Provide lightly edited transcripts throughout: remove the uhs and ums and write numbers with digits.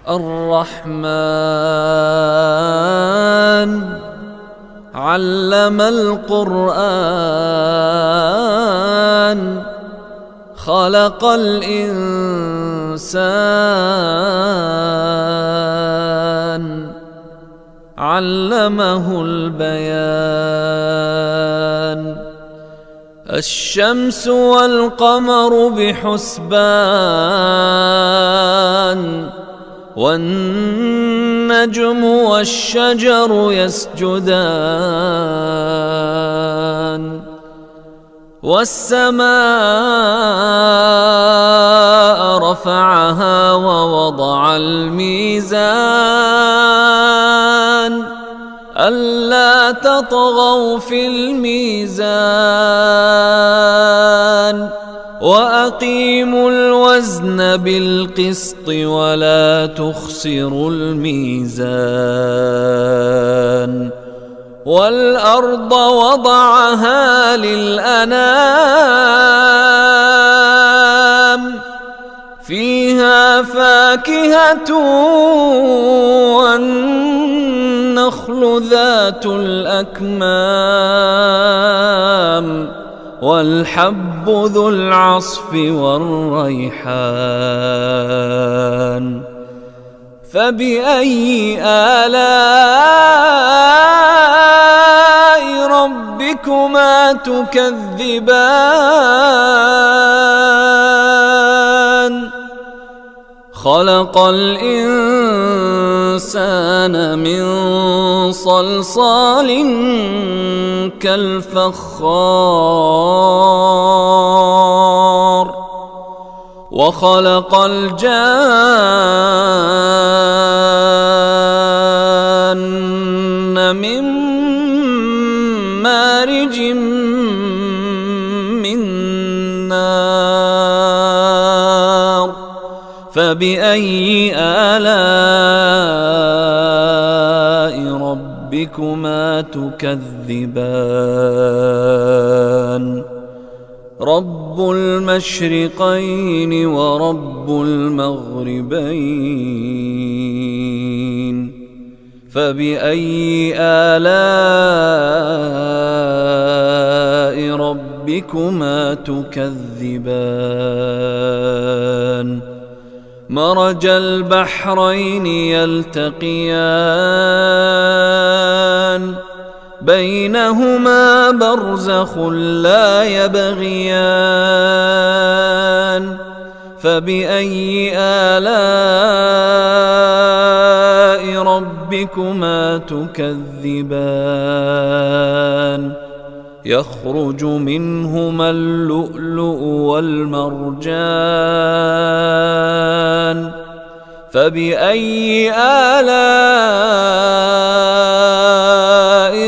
الرحمن علم القرآن خلق الإنسان علمه البيان الشمس والقمر بحسبان والنجم والشجر يسجدان والسماء رفعها ووضع الميزان ألا تطغوا في الميزان وأقيموا الوزن بالقسط ولا تخسروا الميزان والأرض وضعها للأنام فيها فاكهة والنخل ذات الأكمام والحب ذو العصف والريحان فبأي آلاء ربكما تكذبان خلق الإنسان من صلصال كالفخار وخلق الجان من مارج من نار فبأي آلاء ربكما تكذبان رب المشرقين ورب المغربين فبأي آلاء ربكما تكذبان مرج البحرين يلتقيان بينهما برزخ لا يبغيان فبأي آلاء ربكما تكذبان يخرج منهما اللؤلؤ والمرجان فبأي آلاء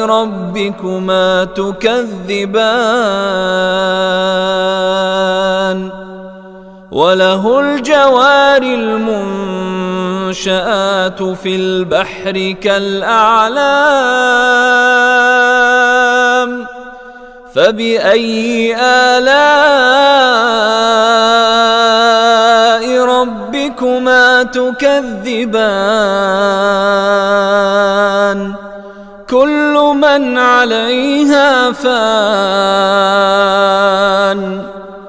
ربكما تكذبان وله الجوار المنشآت في البحر كالأعلام فبأي آلاء ربكما تكذبان كل من عليها فان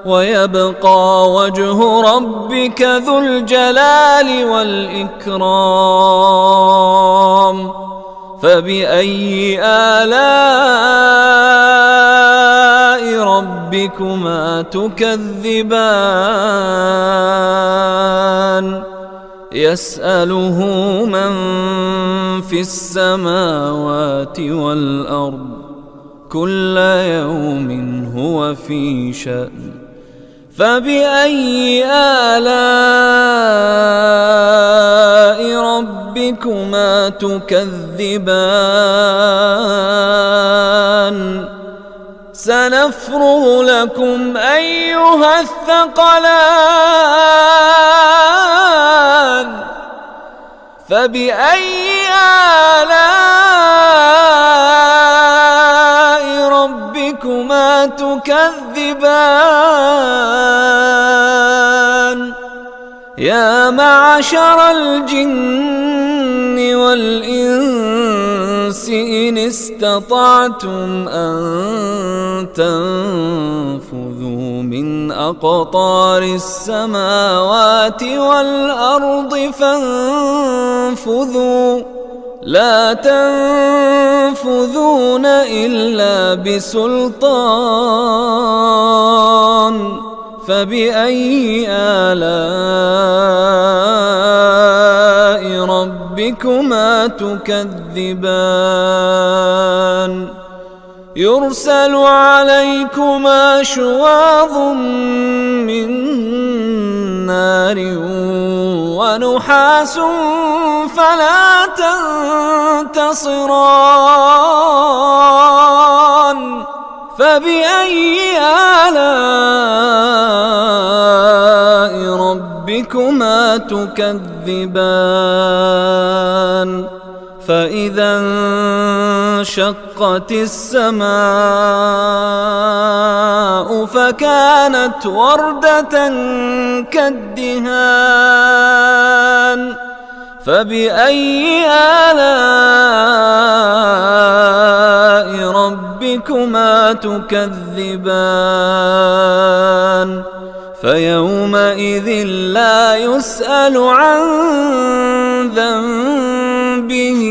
ويبقى وجه ربك ذو الجلال والإكرام فبأي آلاء ربكما تكذبان يسأله من في السماوات والأرض كل يوم هو في شأن فبأي آلاء ربكما تكذبان سنفرغ لكم أيها الثقلان فبأي آلاء ربكما تكذبان يا معشر الجن والإنس إن استطعتم أن تنفذوا من أقطار السماوات والأرض فانفذوا لا تنفذون إلا بسلطان فبأي آلاء ربكما تكذبان يرسل عليكما شواظ من نار ونحاس فلا تنتصران فبأي آلاء ربكما تكذبان فإذا انشقت السماء فكانت وردة كالدهان فبأي آلاء ربكما تكذبان فيومئذ لا يسأل عن ذنبه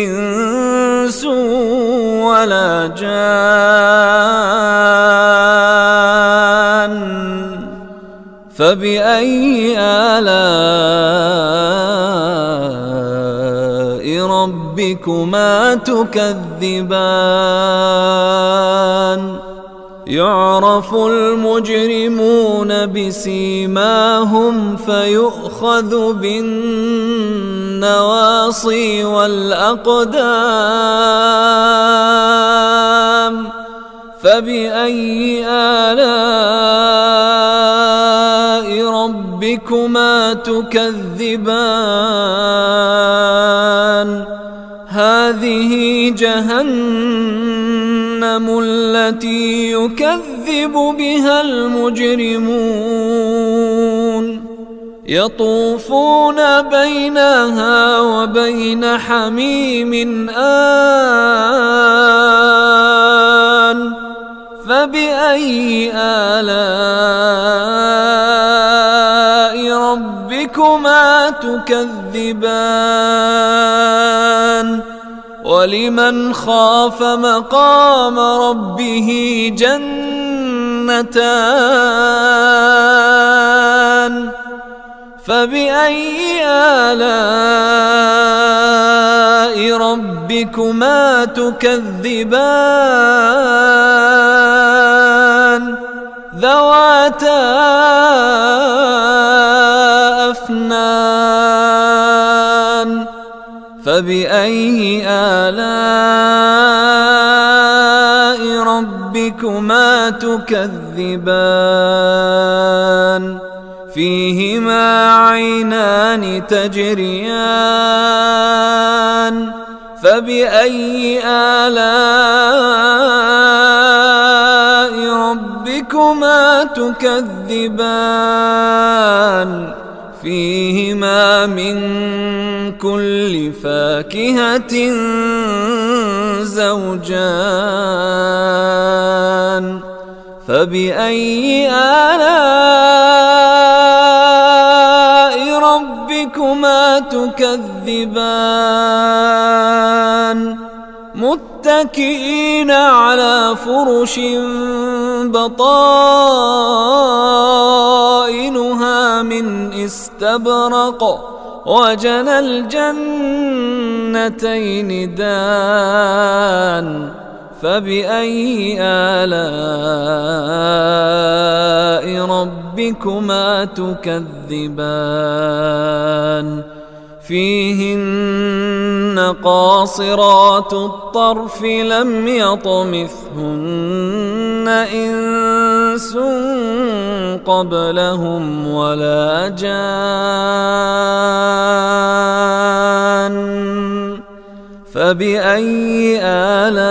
إنس ولا جان فبأي آلاء ربكما تكذبان يعرف المجرمون بسيماهم فيؤخذ بالنواصي والأقدام فبأي آلاء ربكما تكذبان هذه جهنم التي يكذب بها المجرمون يطوفون بينها وبين حميم آن فبأي آلاء ربكما تكذبان ولمن خاف مقام ربه جنتان فبأي آلاء ربكما تكذبان ذواتا أفنان فبأي آلاء ربكما تكذبان فيهما عينان تجريان فبأي آلاء ربكما تكذبان فيهما من كل فاكهة زوجان فبأي آلاء ربكما تكذبان متكئين على فرش بطائنها من استبرق وجنى الجنتين دان فبأي آلاء ربكما تكذبان فيهن قاصرات الطرف لم يطمثهن إنس قبلهم ولا جان فبأي آلاء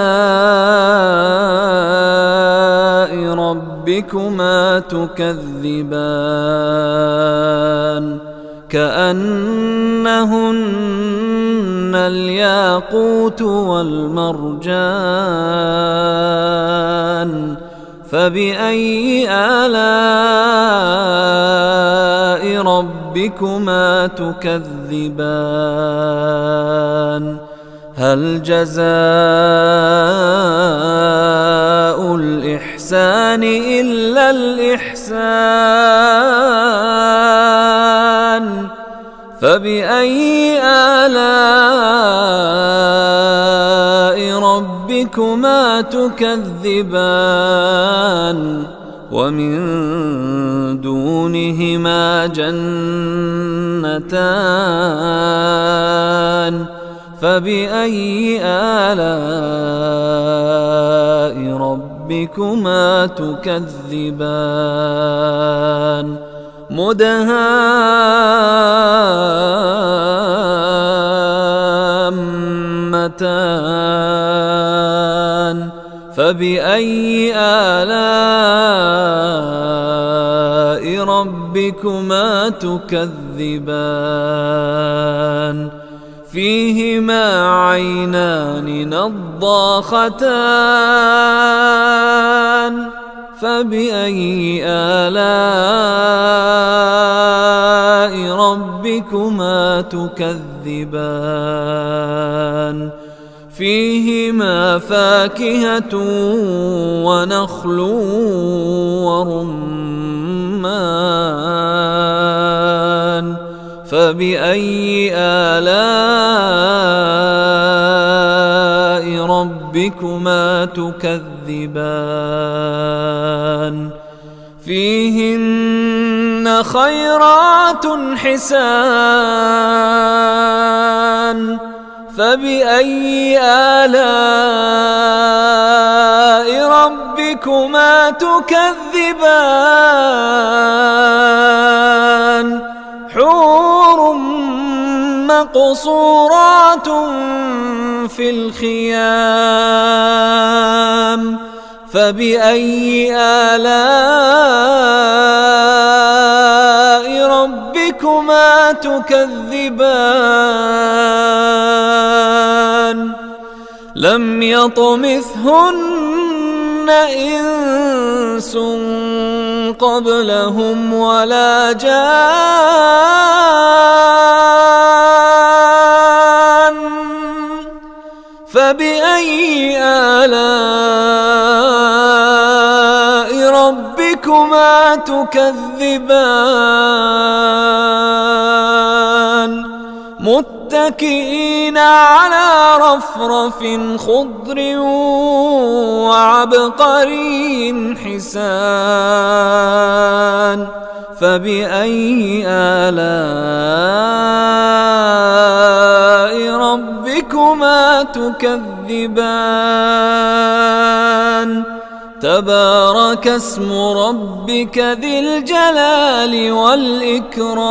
ربكما ربكما تكذبان كأنهن الياقوت والمرجان فبأي آلاء ربكما تكذبان هل جزاء الإحسان إلا الإحسان فبأي آلاء ربكما تكذبان ومن دونهما جنتان فبأي آلاء ربكما تكذبان مدهامتان فبأي آلاء ربكما تكذبان فيهما عينان نضاختان فبأي آلاء ربكما تكذبان فيهما فاكهة ونخل ورمان فبأي آلاء ربكما تكذبان فيهن خيرات حسان فبأي آلاء ربكما تكذبان حور مقصورات في الخيام فبأي آلاء ربكما تكذبان لم يطمثهن إنس قبلهم ولا جان فبأي آلاء ربكما تكذبان متكئين على رفرف خضر وعبقري حسان فبأي آلاء ربكما تكذبان تبارك اسم ربك ذي الجلال والإكرام